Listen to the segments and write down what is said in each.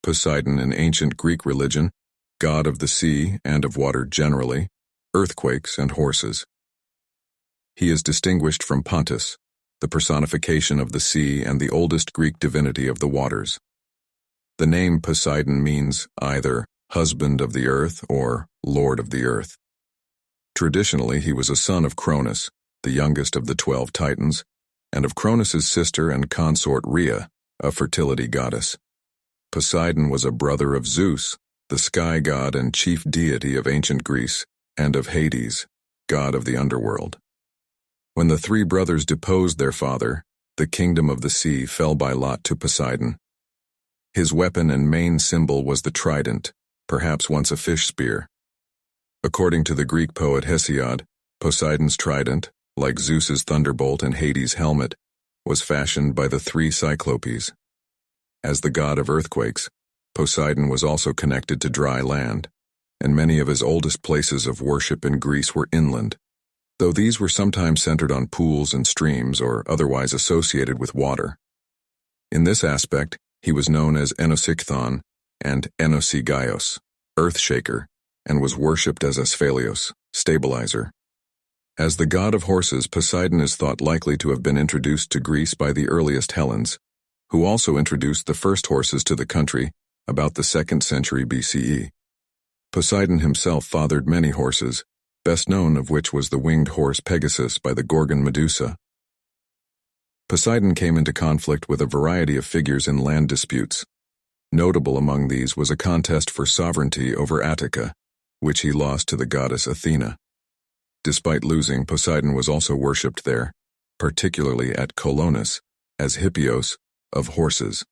Poseidon in ancient Greek religion, god of the sea and of water generally, earthquakes and horses. He is distinguished from Pontus, the personification of the sea and the oldest Greek divinity of the waters. The name Poseidon means either husband of the earth or lord of the earth. Traditionally, he was a son of Cronus, the youngest of the 12 titans, and of Cronus's sister and consort Rhea, a fertility goddess. Poseidon was a brother of Zeus, the sky god and chief deity of ancient Greece, and of Hades, god of the underworld. When the three brothers deposed their father, the kingdom of the sea fell by lot to Poseidon. His weapon and main symbol was the trident, perhaps once a fish spear. According to the Greek poet Hesiod, Poseidon's trident, like Zeus's thunderbolt and Hades' helmet, was fashioned by the three Cyclopes. As the god of earthquakes, Poseidon was also connected to dry land, and many of his oldest places of worship in Greece were inland, though these were sometimes centered on pools and streams or otherwise associated with water. In this aspect, he was known as enosichthon and ennosigaios, earth-shaker, and was worshipped as asphalios, stabilizer. As the god of horses, Poseidon is thought likely to have been introduced to Greece by the earliest Hellenes, who also introduced the first horses to the country about the 2nd century BCE. Poseidon himself fathered many horses, best known of which was the winged horse Pegasus by the Gorgon Medusa. Poseidon came into conflict with a variety of figures in land disputes. Notable among these was a contest for sovereignty over Attica, which he lost to the goddess Athena. Despite losing, Poseidon was also worshipped there, particularly at Colonus, as hippios, of horses.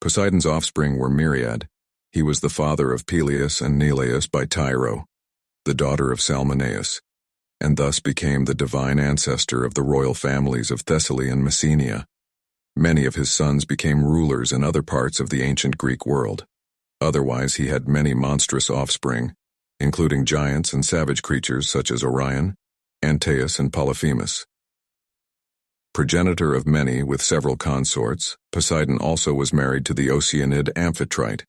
Poseidon's offspring were myriad. He was the father of Pelias and Neleus by Tyro, the daughter of Salmoneus, and thus became the divine ancestor of the royal families of Thessaly and Messenia. Many of his sons became rulers in other parts of the ancient Greek world. Otherwise, he had many monstrous offspring, including giants and savage creatures such as Orion, Antaeus, and Polyphemus. Progenitor of many with several consorts, Poseidon also was married to the Oceanid Amphitrite,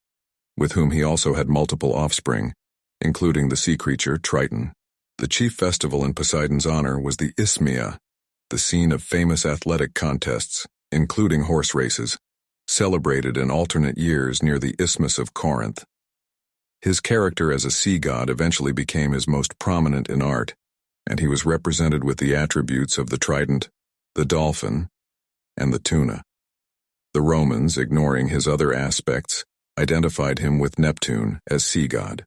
with whom he also had multiple offspring, including the sea creature Triton. The chief festival in Poseidon's honor was the Isthmia, the scene of famous athletic contests, including horse races, celebrated in alternate years near the Isthmus of Corinth. His character as a sea god eventually became his most prominent in art, and he was represented with the attributes of the trident, the dolphin, and the tuna. The Romans, ignoring his other aspects, identified him with Neptune as sea god.